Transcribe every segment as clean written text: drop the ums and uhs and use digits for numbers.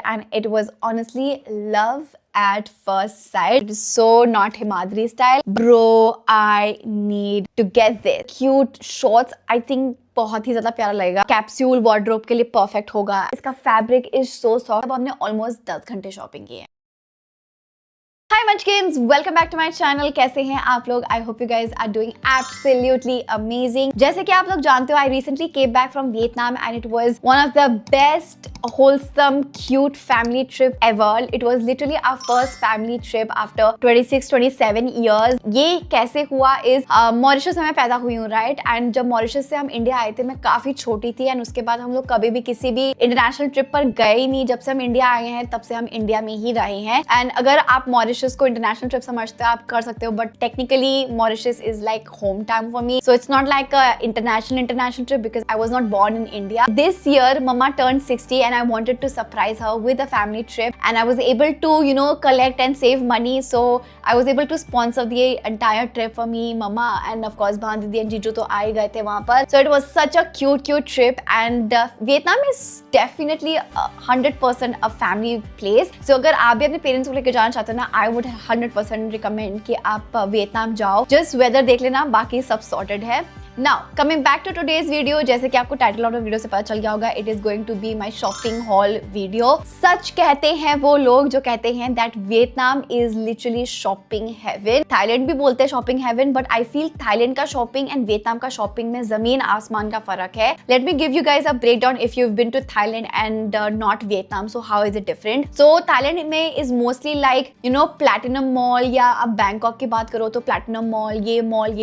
and it was honestly love at first sight. It is so not Himadri style. Bro, I need to get this. Cute shorts, I think बहुत ही ज्यादा प्यारा लगेगा. Capsule wardrobe के लिए perfect होगा. इसका fabric is so soft. अब हमने ऑलमोस्ट 10 घंटे शॉपिंग की है. Hi Munchkins, welcome back to my channel. कैसे हैं आप लोग? I hope you guys are doing absolutely amazing. जैसे कि आप लोग जानते हो, I recently came back from Vietnam and it was one of the best wholesome, cute family trip ever. It was literally our first family trip after 26-27 years. ये कैसे हुआ is Mauritius में मैं पैदा हुई हूँ, right? And जब Mauritius से हम इंडिया आए थे, मैं काफी छोटी थी and उसके बाद हम लोग कभी भी किसी भी इंटरनेशनल ट्रिप पर गए ही नहीं. जब से हम इंडिया आए हैं, तब से हम इंडिया में ही रहे हैं. And अगर आप मॉरिशस को इंटरनेशनल ट्रिप समझते हो, आप कर सकते हो, but technically Mauritius is like home town for me, so it's not like a international trip because I was not born in India. This year मम्मा turned 60 and I wanted to surprise her with a family trip and I was able to collect and save money, so I was able to sponsor the entire trip for me, mama and of course भान दीदी and जीजू तो आ ही गए थे वहाँ पर. So it was such a cute trip and Vietnam is definitely 100% a family place. So अगर आप भी अपने पेरेंट्स को लेकर जाना चाहते हो ना, I would 100% recommend कि आप वियतनाम जाओ. जस्ट वेदर देख लेना, बाकी सब सॉर्टेड है. Now, coming back to today's video, जैसे कि आपको टाइटल ऑफ द वीडियो से पता चल गया होगा, it is going to be my shopping haul video. सच कहते हैं वो लोग जो कहते हैं that Vietnam is literally shopping heaven. Thailand भी बोलते हैं shopping heaven, but I feel Thailand का shopping and Vietnam का shopping में जमीन आसमान का फर्क है. Let me give you guys a breakdown if you've been to Thailand and not Vietnam. So how is it different? So Thailand में is mostly like Platinum Mall, या आप बैंकॉक की बात करो तो Platinum Mall, ये मॉल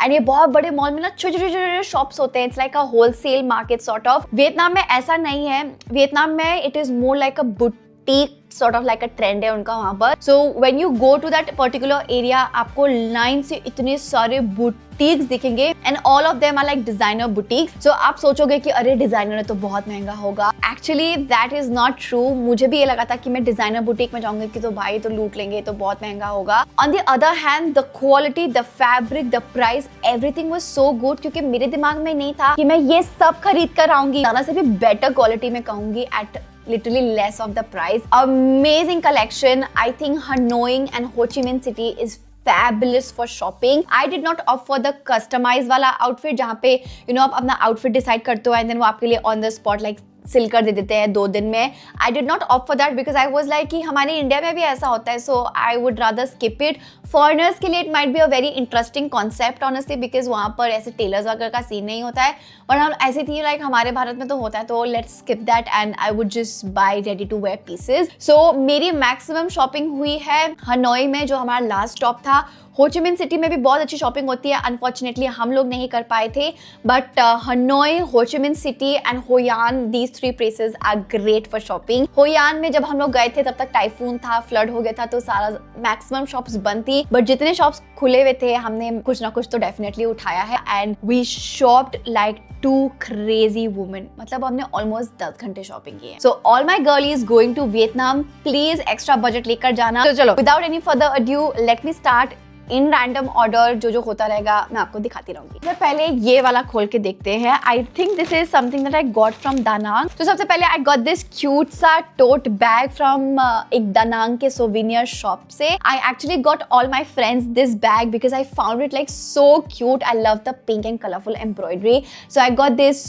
and ये बहुत बड़े मॉल में ना छोटे छोटे शॉप्स होते हैं. It's like a wholesale market sort of. Vietnam में ऐसा नहीं है. वियतनाम में it is more like a boutique sort of like a trend है उनका वहाँ पर. So when you go to that particular area, आपको लाइन से इतने सारे boutiques दिखेंगे and all of them are like designer boutiques. So आप सोचोगे कि अरे डिजाइनर है तो बहुत महंगा होगा. Actually that is not true. मुझे भी ये लगा था कि मैं डिजाइनर बुटीक में जाऊंगी कि तो भाई तो लूट लेंगे, तो बहुत महंगा होगा. On the other hand, the quality, the fabric, the price, everything was so good क्योंकि मेरे दिमाग में नहीं था कि मैं ये सब खरीद कर आऊंगी. ज़्यादा से भी बेटर क्वालिटी में कहूंगी at literally less of the price. Amazing collection. I think Hanoi and Ho Chi Minh City is fabulous for shopping. I did not opt for the customized वाला outfit जहाँ पे आप अपना outfit decide करते हो and then वो आपके लिए on the spot like सिल कर दे देते हैं 2 दिन में. I did not opt for that because I was like कि हमारे इंडिया में भी ऐसा होता है, so I would rather skip it. Foreigners के लिए it might be a very interesting concept honestly because वहाँ पर ऐसे टेलर्स वगैरह का सीन नहीं होता है, और हम ऐसी थी like हमारे भारत में तो होता है, तो let's skip that and I would just buy ready to wear pieces. So मेरी maximum shopping हुई है हनोई में जो हमारा लास्ट स्टॉप था. हो ची मिन सिटी में भी बहुत अच्छी शॉपिंग होती है. अनफॉर्चुनेटली हम लोग नहीं कर पाए थे, but Hanoi, Ho Chi Minh City and Hoi An, these 3 places are great for shopping. Hoi An में जब हम लोग गए थे तब तक टाइफून था, फ्लड हो गया था, तो सारा मैक्सिमम शॉप्स बंद थी, बट जितने शॉप्स खुले हुए थे हमने कुछ ना कुछ तो डेफिनेटली उठाया है. And we shopped like 2 crazy women. मतलब हमने ऑलमोस्ट 10 घंटे शॉपिंग की है. So all my girlies going to Vietnam, please extra budget लेकर जाना. तो चलो without any further adieu let me start in random order. जो होता रहेगा मैं आपको दिखाती रहूंगी. तो पहले ये वाला खोल के देखते हैं. I think this is something that I got from दानांग. तो सबसे पहले आई गॉट दिस क्यूट सा टोट बैग फ्रॉम एक दानांग के सोविनियर शॉप से. I actually got all my friends this bag because I found it like so cute. I love the pink and colourful embroidery. So I got this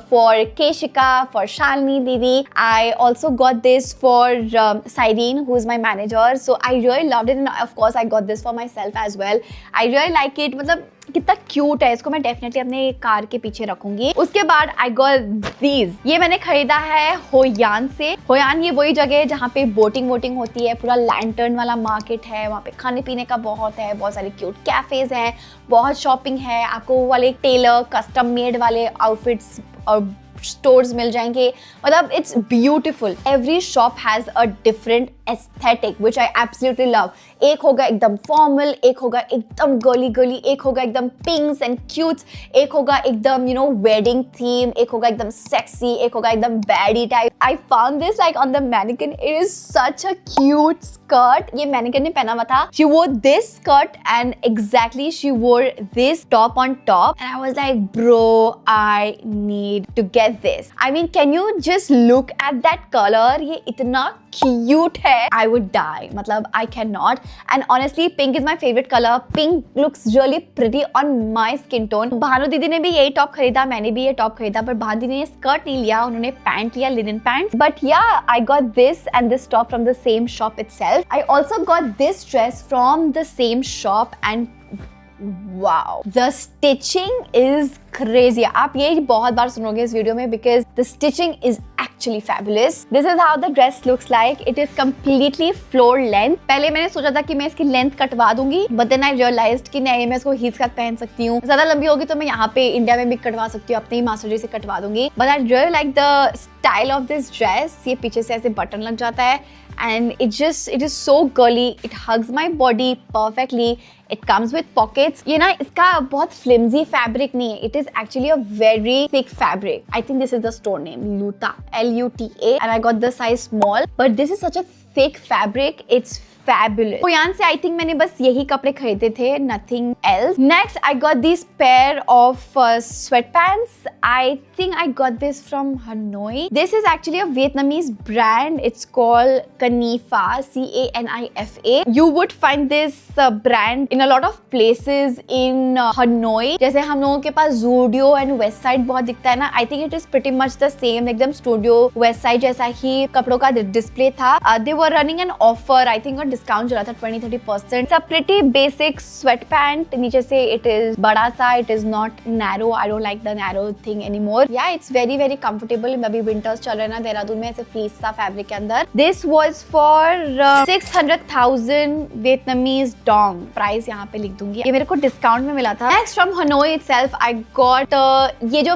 for Keshika, for Shalini didi. I also got this for Sairin who is my manager. So I really loved it and of course I got this for myself as well. I really like it. मतलब कितना cute है. इसको मैं definitely अपने car के पीछे रखूंगी. उसके बाद I got these. ये मैंने खरीदा है होयान से. होयान ये वही जगह है जहाँ पे बोटिंग होती है. पूरा लैंटर्न वाला मार्केट है. वहाँ पे खाने पीने का बहुत है. बहुत सारे क्यूट कैफेज हैं. बहुत शॉपिंग है. आपको वो वाले टेलर कस्टम मेड वाले आउटफिट्स और स्टोर्स मिल जाएंगे. मतलब it's beautiful. Every shop has a different aesthetic which I absolutely love. एक होगा एकदम formal, एक होगा एकदम girly girly, एक होगा एकदम pinks and cutes, एक होगा एकदम wedding theme, एक होगा एकदम sexy, एक होगा एकदम baddie type. I found this like on the mannequin. It is such a cute skirt. ये mannequin ने पहना हुआ था. She wore this skirt and exactly she wore this top on top and I was like, bro, I need to get this. I mean, can you just look at that color? ये इतना cute है. I would die. मतलब I cannot. And honestly, pink is my favorite color. Pink looks really pretty on my skin tone. Bhanu दीदी ने भी यही top खरीदा, मैंने भी ये टॉप खरीदा, पर भानु दीदी ने स्कर्ट नहीं लिया, उन्होंने पैंट लिया, linen pant. But yeah, I got this and this top from the same shop itself. I also got this dress from the same shop and wow, the stitching is crazy. आप ये बहुत बार सुनोगे इस video में because the stitching is actually fabulous. This is how the dress looks like. It is completely floor length. पहले मैंने सोचा था कि मैं इसकी लेंथ कटवा दूंगी, but then I realized कि नहीं, मैं इसको हील्स के साथ पहन सकती हूँ. ज्यादा लंबी होगी तो मैं यहाँ पे इंडिया में भी कटवा सकती हूँ, अपने ही मास्टर जी से कटवा दूंगी. But I really like the style of this dress. ये पीछे से ऐसे बटन लग जाता है and it is so girly. It hugs my body perfectly. It comes with pockets. ये ना इसका बहुत flimsy fabric नहीं है. It is actually a very thick fabric. I think this is the store name, Luta, Luta, and I got the size small. But this is such a thick fabric. It's fabulous. तो यहाँ से I think मैंने बस यही कपड़े खरीदे थे, nothing else. Next, I got this pair of sweatpants. I think I got this from Hanoi. This is actually a Vietnamese brand. It's called Canifa, Canifa. You would find this brand in a lot of places in Hanoi. जैसे हम लोगों के पास Zudio and West Side बहुत दिखता है ना. I think it is pretty much the same. एकदम Studio West Side जैसा ही कपड़ों का display था. They were running an offer. I think discount चला था 20-30%. It's a pretty basic sweatpant. नीचे से it is बड़ा सा. It is not narrow. I don't like the narrow thing anymore. Yeah, it's very very comfortable. अभी winters चल रहे हैं ना देहरादून में, ऐसे fleece सा fabric के अंदर. This was for 600,000 Vietnamese dong. Price यहाँ पे लिख दूंगी. ये मेरे को डिस्काउंट में मिला था. Next from Hanoi itself, I got ये जो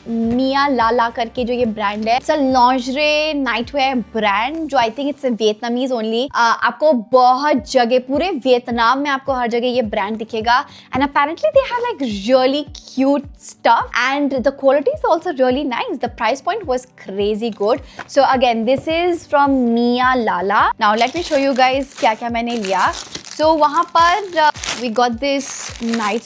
मिया लाला करके जो ये ब्रांड है, it's a lingerie nightwear brand जो I think it's Vietnamese only. आपको बहुत जगह, पूरे वियतनाम में आपको हर जगह ये ब्रांड दिखेगा. And apparently they have like really cute stuff and the quality is also really nice. The price point was crazy good. So again this is from Mia Lala. Now let me show you guys क्या क्या मैंने लिया. So वहां पर we got this night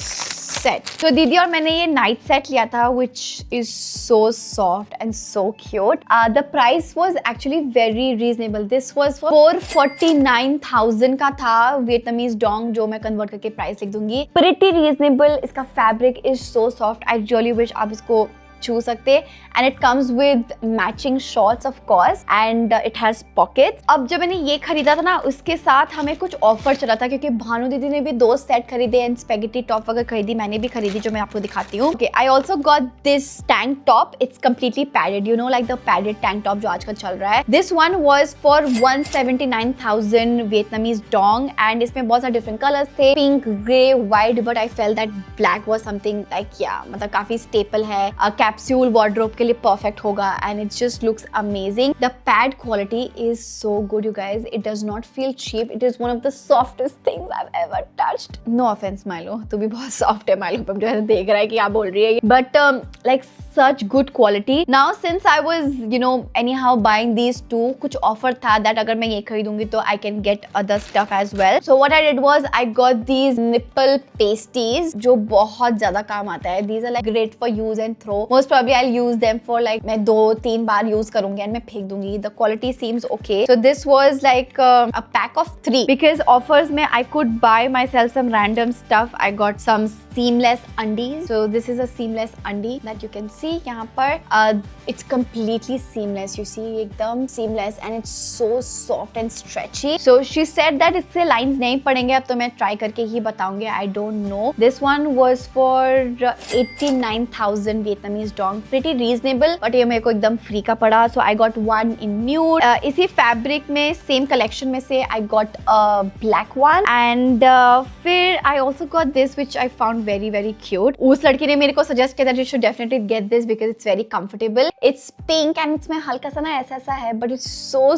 set. तो दीदी और मैंने ये नाइट सेट लिया था which is so soft and so cute. The price was actually very reasonable. This was for 449,000 का था. Vietnamese dong जो मैं कन्वर्ट करके प्राइस लिख दूंगी. Pretty reasonable. इसका fabric is so soft. I really wish आप इसको छू सकते. And it comes with matching shorts of course and it has pockets. अब जब मैंने ये खरीदा था ना, उसके साथ हमें कुछ ऑफर चला था क्योंकि भानु दीदी ने भी 2 सेट खरीदे एंड स्पेगेटी टॉप वगैरह खरीदी. मैंने भी खरीदी जो मैं आपको दिखाती हूँ. Okay, I also got this tank top. It's completely padded, you know, like the padded tank top जो आजकल चल रहा है. This one was for 179,000 Vietnamese Dong and इसमें बहुत सारे डिफरेंट कलर्स थे, pink, grey, white. But I fail that black was something like या मतलब काफी स्टेपल है. कैप्सूल वार्डरोब के लिए परफेक्ट होगा and it just looks amazing. The pad quality is so good you guys. It does not feel cheap. It is one of the softest things I have ever touched. No offense Milo, तू भी बहुत soft है Milo. पर जो देख रहा है कि क्या बोल रही है, but like such good quality. Now since I was anyhow buying these two, कुछ offer था that अगर मैं ये खरीदूंगी तो I can get other stuff as well. So what I did was I got these nipple pasties जो बहुत ज्यादा काम आता है. These are like great for use and throw. Most probably I'll use them for like मैं 2-3 बार use करूंगी and मैं फेंक दूंगी. The quality seems okay. So this was like a pack of 3 because offers में I could buy myself some random stuff. I got some seamless undies. So this is a seamless undie that you can see. यहाँ पर it's completely seamless. You see एकदम seamless and it's so soft and stretchy. So she said that इससे lines नहीं पड़ेंगे. अब तो मैं try करके ही बताऊंगी. I don't know. This one was for 89,000 Vietnamese dong. Pretty reasonable. But ये मेरे को एकदम free का पड़ा. So I got one in nude. इसी fabric में same collection में से I got a black one. And फिर I also got this which I found very very cute. उस लड़की ने मेरे को suggest किया that you should definitely get this because it's very comfortable. It's pink and इसमें हल्का सा ना ऐसा है, but it's so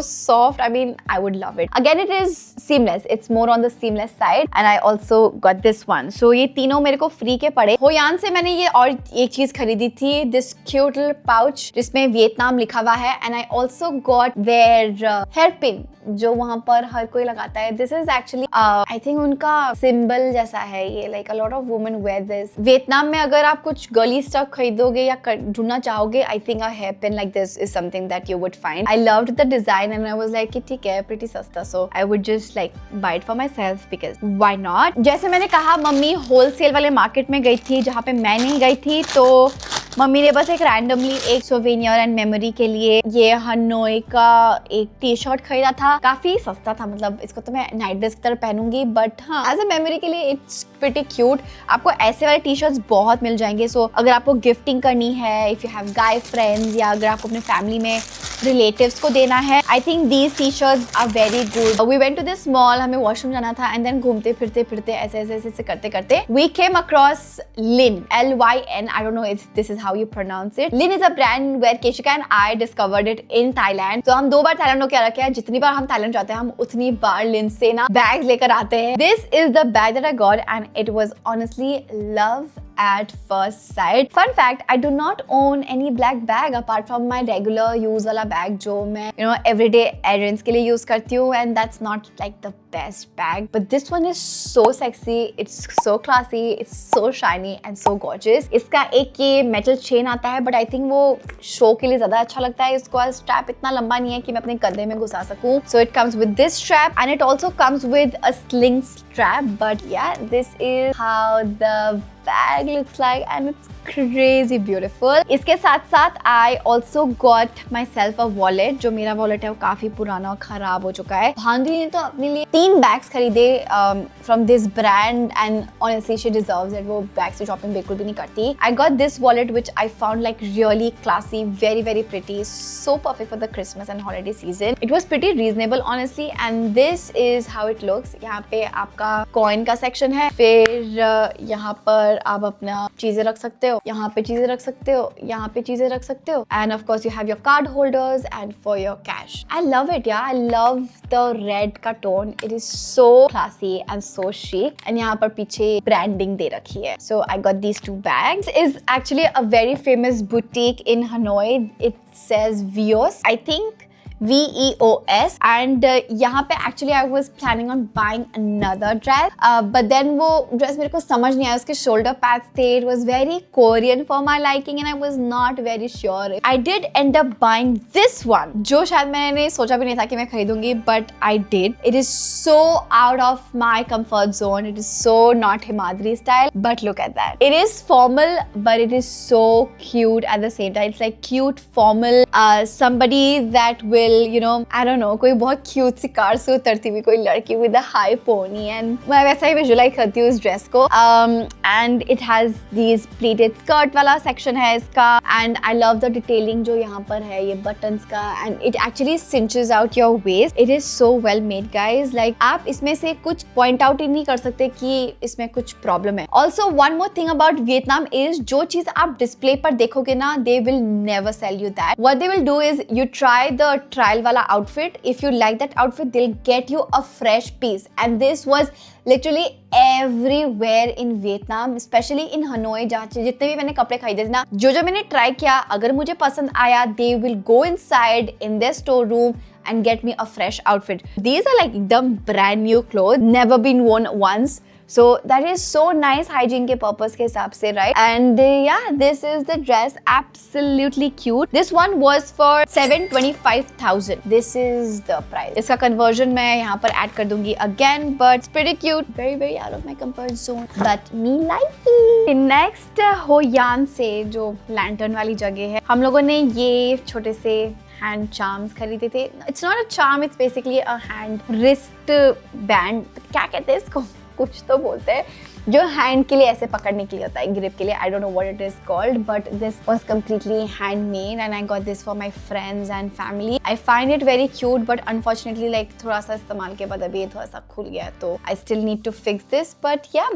soft. I mean, I would love it. Again, it is seamless. It's more on the seamless side, and I also got this one. So ये तीनों मेरे को फ्री के पड़े. होयान से मैंने ये और एक चीज खरीदी थी, this cute little pouch जिसमें वियतनाम लिखा हुआ है, and I also got their hairpin जो वहाँ पर हर कोई लगाता है. This is actually I think उनका symbol जैसा है ये, like a lot of women wear this. Vietnam में अगर आप कुछ girly stuff खरीदोगे या ढूंढना चाहोगे, I think a hairpin like this is something that you would find. I loved the design and I was like कि ठीक है, pretty सस्ता, so I would just like buy it for myself because why not? जैसे मैंने कहा, mummy wholesale वाले market में गई थी जहाँ पे मैं नहीं गई थी, तो मम्मी ने बस एक रैंडमली एक सोवेनियर एंड मेमोरी के लिए ये हनोई का एक टी शर्ट खरीदा था. काफी सस्ता था, मतलब इसको तो मैं नाइट ड्रेस की तरह पहनूंगी, बट हाँ एज अ मेमोरी के लिए इट्स प्रीटी क्यूट. आपको ऐसे वाले टी शर्ट्स बहुत मिल जाएंगे. सो अगर आपको गिफ्टिंग करनी है, if you have guy friends, या अगर आपको अपने फैमिली में रिलेटिव्स को देना है, I think these T shirts are very good. We went to this mall, हमें वॉशरूम जाना था, एंड देन घूमते फिरते ऐसे करते करते we came across Lyn, LYN. I don't know if this is how you pronounce it. Lin is a brand where Keshika and I discovered it in Thailand. तो हम 2 बार थाईलैंड होके आ रखे हैं. जितनी बार हम थाईलैंड जाते हैं, हम उतनी बार लिन से ना बैग्स लेकर आते हैं. This is the bag that I got and it was honestly love at first sight. Fun fact, I do not own any black bag apart from my regular use वाला bag जो मैं everyday errands के लिए use करती हूँ, and that's not like the best bag, but this one is so sexy, it's so classy, it's so shiny and so gorgeous. इसका एक ये metal chain आता है, but I think वो show के लिए ज़्यादा अच्छा लगता है. इसका strap इतना लंबा नहीं है कि मैं अपने कंधे में घुसा सकूँ. So it comes with this strap and it also comes with a sling strap, but yeah, this is how the bag looks like and it's crazy beautiful. इसके साथ साथ I also got myself a wallet. जो मेरा wallet है वो काफी पुराना और खराब हो चुका है. भांजी ने तो अपने लिए 3 bags खरीदे from this brand and honestly she deserves it. वो bags से shopping बिल्कुल भी नहीं करती. I got this wallet which I found like really classy, very pretty, so perfect for the Christmas and holiday season. It was pretty reasonable honestly, and this is how it looks. यहाँ पे आपका coin का section है, फिर यहाँ पर आप अपना चीजें रख सकते हो, यहाँ पे चीजें रख सकते हो, यहाँ पे चीजें रख सकते हो, and of course you have your card holders and for your cash. I love it, yeah. I love the red का tone. It is so classy and so chic. And यहाँ पर पीछे branding दे रखी है. So I got these 2 bags. Is actually a very famous boutique in Hanoi. It says Vios, I think. VEOS, and यहाँ पे actually I was planning on buying another dress, but then वो dress मेरे को समझ नहीं आया. उसके shoulder pads थे, it was very Korean for my liking and I was not very sure. I did end up buying this one, जो शायद मैंने सोचा भी नहीं था कि मैं खरीदूंगी, but I did. It is so out of my comfort zone. It is so not Himadri style, but look at that. It is formal, but it is so cute at the same time. It's like cute formal, somebody that will, you know, I don't know, कोई बहुत cute सी car से उतरती हुई कोई लड़की with a high pony, and मैं वैसा ही visualize करती हूँ इस dress को. And it has these pleated skirt वाला section है इसका, and I love the detailing जो यहाँ पर है ये buttons का, and it actually cinches out your waist. It is so well made guys. Like आप इसमें से कुछ point out ही नहीं कर सकते कि इसमें कुछ problem है. Also one more thing about Vietnam is जो चीज आप display पर देखोगे ना, they will never sell you that. What they will do is you try the trial wala outfit. If you like that outfit, they'll get you a fresh piece, and this was literally everywhere in Vietnam, especially in Hanoi. जहाँ जितने भी मैंने कपड़े खरीदे थे ना, जो मैंने ट्राई किया, अगर मुझे पसंद आया, they will go inside in their storeroom and get me a fresh outfit. These are like एकदम brand new clothes, never been worn once. So that is so nice hygiene के purpose के हिसाब से, right? And yeah, this is the dress, absolutely cute. This one was for 725,000. This is the price. इसका conversion मैं यहाँ पर add कर दूंगी again, but it's pretty cute. Very out of my comfort zone, but me like it. Next Hoi An से जो lantern वाली जगह है, हम लोगों ने ये छोटे से hand charms खरीदे थे. It's not a charm, it's basically a hand wrist band. क्या कहते हैं इसको? कुछ तो बोलते हैं. जो हैंड के लिए ऐसे पकड़ने के लिए होता है, ग्रिप के लिए. I don't know what it is called, but this was completely handmade and I got this for my friends and family. I find it very cute, but unfortunately like थोड़ा सा इस्तेमाल के बाद अभी ये थोड़ा सा खुल गया है, तो I still need to fix this. But yeah,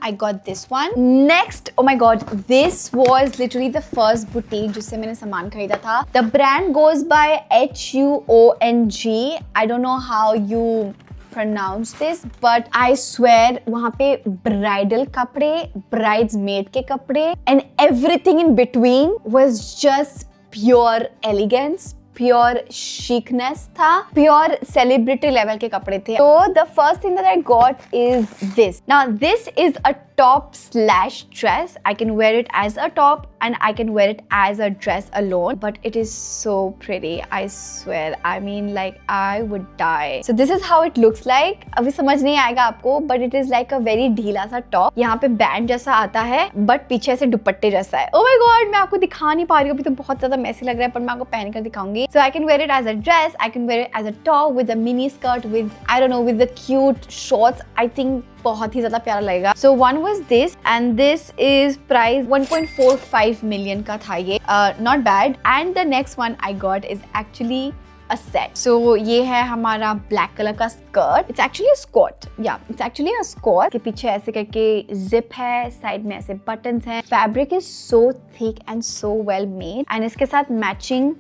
I got this one. Next, oh my god, this was literally the first boutique जिससे मैंने सामान खरीदा था. The brand goes by HUONG. I don't know how you pronounce this, but I swear वहाँ पे bridal कपड़े, bridesmaid के कपड़े and everything in between was just pure elegance, pure chic-ness था, प्योर celebrity level के कपड़े थे. So the first thing that I got is this. Now this is a top slash dress. I can wear it as a top and I can wear it as a dress alone, but it is so pretty. I swear. I mean like I would die. So this is how it looks like. अभी समझ नहीं आएगा आपको, but it is like a very ढीला सा top. यहाँ पे band जैसा आता है, but पीछे से दुपट्टे जैसा है. Oh my god, मैं आपको दिखा नहीं पा रही हूँ, अभी तो बहुत ज्यादा मैसी लग रहा है, पर मैं आपको पहन कर दिखाऊंगी. So I can wear it as a dress, I can wear it as a top with a mini skirt with, I don't know, with the cute shorts. I think बहुत ही ज्यादा प्यारा लगेगा. So one was this and this is price 1.45 million का था ये. Not bad. And the next one I got is actually a set. So ये है हमारा black color का skirt. It's actually a skirt. Yeah, it's actually a skirt. के पीछे ऐसे करके zip है, side में ऐसे buttons हैं. Fabric is so thick and so well made. And इसके साथ matching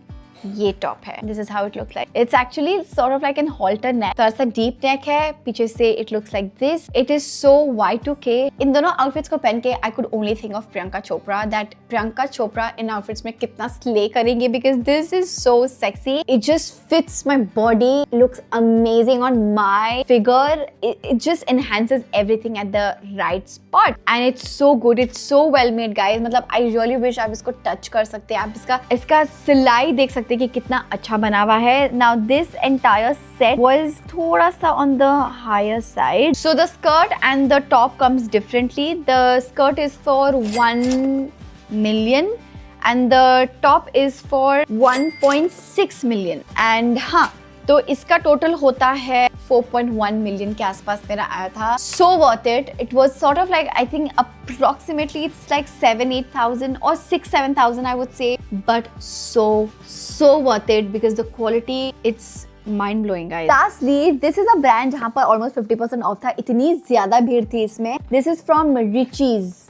ये टॉप है. This is how it looks like. It's actually sort of like an halter neck. थोड़ा सा deep neck है, पीछे से it looks like this. It is so Y2K. इन दोनों outfits को पहन के I could only think of Priyanka Chopra. That Priyanka Chopra in outfits में कितना slay करेंगे because this is so sexy. It just fits my body. Looks amazing on my figure. It just enhances everything at the right spot. And it's so good. It's so well made, guys. मतलब I really wish आप इसको touch कर सकते हैं. आप इसका सिलाई देख सकते हैं कि कितना अच्छा बना हुआ है. Now this entire set was थोड़ा सा on the higher side. So the skirt and the top comes differently. The skirt is for 1 million and the top is for 1.6 million. And हाँ, तो इसका टोटल होता है 4.1 मिलियन के आसपास मेरा आया था. So worth it. It was sort of like, I think approximately it's like 7,000-8,000 or 6,000-7,000 I would say, but so worth it because the quality, it's mind blowing, guys. Lastly, this is a brand जहाँ पर almost 50% off था. इतनी ज्यादा भीड़ थी इसमें. This is from Richies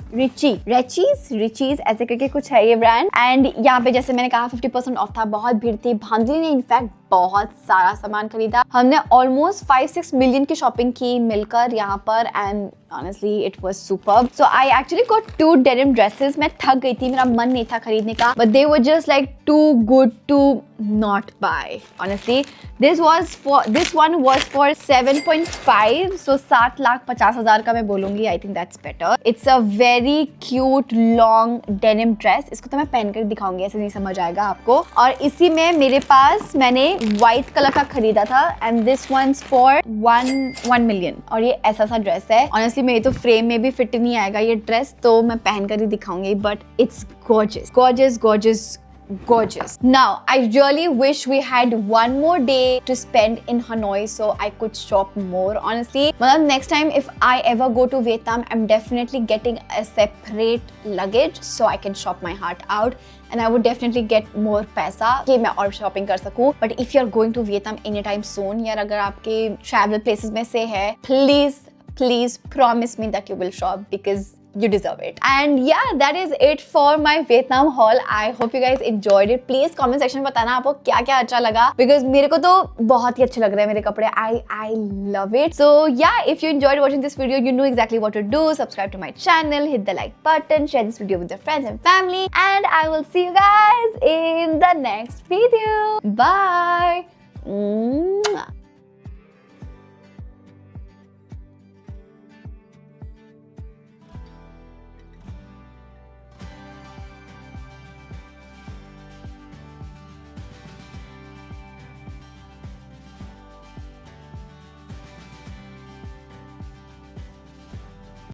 ऐसे करके कुछ है ये ब्रांड. एंड यहाँ पे जैसे मैंने कहा 50% ऑफ था, बहुत भीड़ थी. भांजलि ने इनफैक्ट बहुत सारा सामान खरीदा. हमने ऑलमोस्ट 5-6 मिलियन की शॉपिंग की मिलकर यहाँ पर. And honestly it was superb. So I actually got 2 denim dresses. मैं थक गई थी, मेरा मन नहीं था खरीदने का, but they were just like too good to not buy. Honestly, this one was for 7.5, so 7,50,000 का मैं बोलूंगी. I think that's better. It's a very cute long denim dress. इसको तो मैं पहन कर दिखाऊंगी, ऐसे नहीं समझ आएगा आपको. और इसी में मेरे पास मैंने white कलर का खरीदा था and this one's for 1 million. और ये ऐसा सा ड्रेस है. Honestly मेरे तो फ्रेम में भी फिट नहीं आएगा ये ड्रेस, तो मैं पहन कर ही दिखाऊंगी. But it's gorgeous. Now I really wish we had one more day to spend in Hanoi so I could shop more. Honestly, मतलब next time if I ever go to Vietnam, I'm definitely getting a separate luggage so I can shop my heart out. And I would definitely get more पैसा कि मैं और shopping कर सकूँ. But if you're going to Vietnam anytime soon, यार अगर आपके travel places में से है, please promise me that you will shop because you deserve it. And yeah, that is it for my Vietnam haul. I hope you guys enjoyed it. Please comment section में बताना आपको क्या क्या अच्छा लगा because मेरे को तो बहुत ही अच्छे लग रहे हैं मेरे कपड़े. I love it. So yeah, if you enjoyed watching this video, you know exactly what to do. Subscribe to my channel, hit the like button, share this video with your friends and family, and I will see you guys in the next video. Bye.